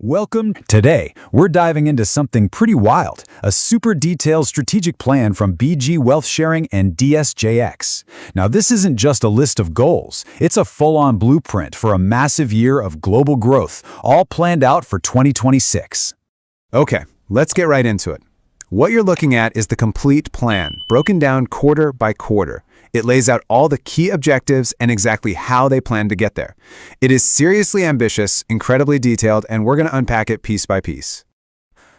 Welcome. Today, we're diving into something pretty wild, a super detailed strategic plan from BG Wealth Sharing and DSJX. Now, this isn't just a list of goals. It's a full-on blueprint for a massive year of global growth, all planned out for 2026. Okay, let's get right into it. What you're looking at is the complete plan, broken down quarter by quarter. It lays out all the key objectives and exactly how they plan to get there. It is seriously ambitious, incredibly detailed, and we're going to unpack it piece by piece.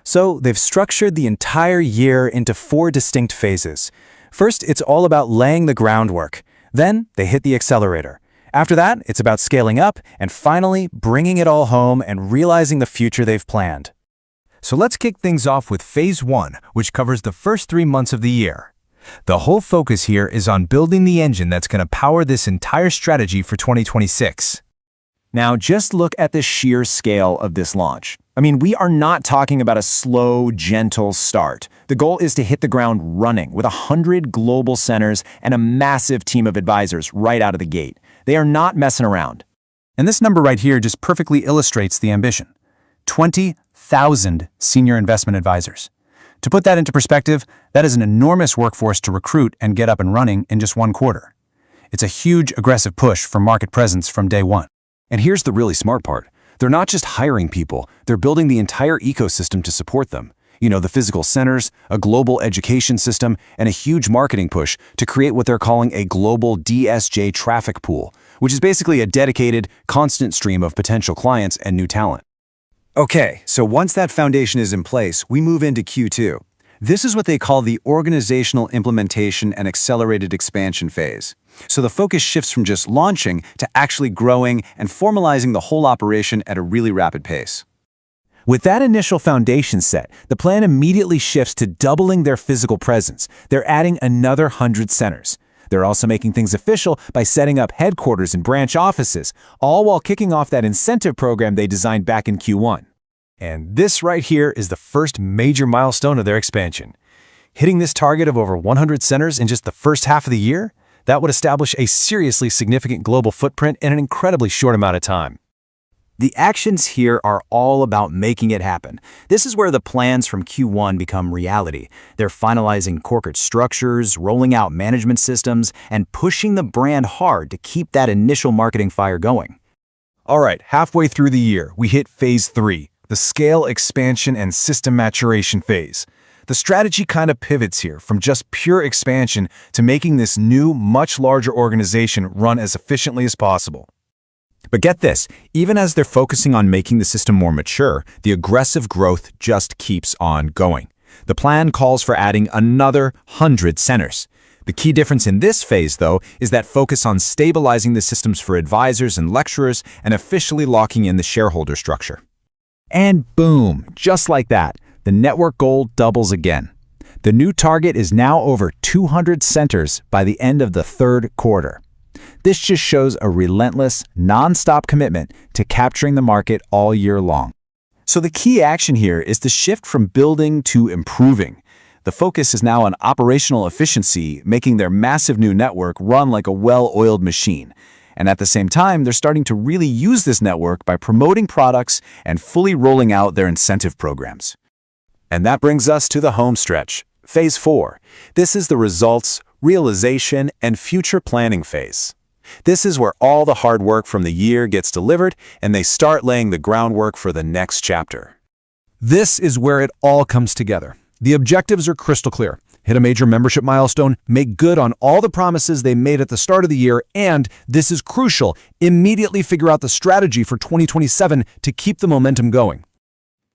So they've structured the entire year into 4 distinct phases. First, it's all about laying the groundwork. Then they hit the accelerator. After that, it's about scaling up and finally bringing it all home and realizing the future they've planned. So let's kick things off with Phase 1, which covers the first 3 months of the year. The whole focus here is on building the engine that's going to power this entire strategy for 2026. Now, just look at the sheer scale of this launch. I mean, we are not talking about a slow, gentle start. The goal is to hit the ground running with 100 global centers and a massive team of advisors right out of the gate. They are not messing around. And this number right here just perfectly illustrates the ambition. 20,000 senior investment advisors. To put that into perspective, that is an enormous workforce to recruit and get up and running in just 1 quarter. It's a huge, aggressive push for market presence from day one. And here's the really smart part. They're not just hiring people, they're building the entire ecosystem to support them. You know, the physical centers, a global education system, and a huge marketing push to create what they're calling a global DSJ traffic pool, which is basically a dedicated, constant stream of potential clients and new talent. Okay, so once that foundation is in place, we move into Q2. This is what they call the organizational implementation and accelerated expansion phase. So the focus shifts from just launching to actually growing and formalizing the whole operation at a really rapid pace. With that initial foundation set, the plan immediately shifts to doubling their physical presence. They're adding another 100 centers. They're also making things official by setting up headquarters and branch offices, all while kicking off that incentive program they designed back in Q1. And this right here is the first major milestone of their expansion. Hitting this target of over 100 centers in just the first half of the year, that would establish a seriously significant global footprint in an incredibly short amount of time. The actions here are all about making it happen. This is where the plans from Q1 become reality. They're finalizing corporate structures, rolling out management systems, and pushing the brand hard to keep that initial marketing fire going. All right, halfway through the year, we hit Phase 3, the scale, expansion, and system maturation phase. The strategy kind of pivots here from just pure expansion to making this new, much larger organization run as efficiently as possible. But get this, even as they're focusing on making the system more mature, the aggressive growth just keeps on going. The plan calls for adding another 100 centers. The key difference in this phase, though, is that focus on stabilizing the systems for advisors and lecturers and officially locking in the shareholder structure. And boom, just like that, the network goal doubles again. The new target is now over 200 centers by the end of the 3rd quarter. This just shows a relentless, non-stop commitment to capturing the market all year long. So the key action here is to shift from building to improving. The focus is now on operational efficiency, making their massive new network run like a well-oiled machine. And at the same time, they're starting to really use this network by promoting products and fully rolling out their incentive programs. And that brings us to the home stretch, Phase 4. This is the results, realization, and future planning phase. This is where all the hard work from the year gets delivered and they start laying the groundwork for the next chapter. This is where it all comes together. The objectives are crystal clear. Hit a major membership milestone, make good on all the promises they made at the start of the year, and, this is crucial, immediately figure out the strategy for 2027 to keep the momentum going.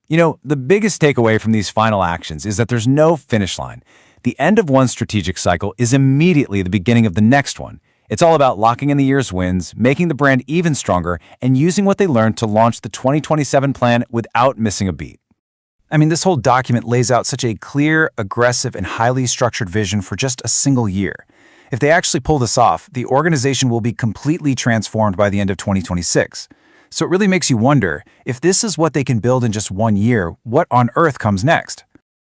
You know, the biggest takeaway from these final actions is that there's no finish line. The end of one strategic cycle is immediately the beginning of the next one. It's all about locking in the year's wins, making the brand even stronger, and using what they learned to launch the 2027 plan without missing a beat. I mean, this whole document lays out such a clear, aggressive, and highly structured vision for just a single year. If they actually pull this off, the organization will be completely transformed by the end of 2026. So it really makes you wonder, if this is what they can build in just 1 year, what on earth comes next?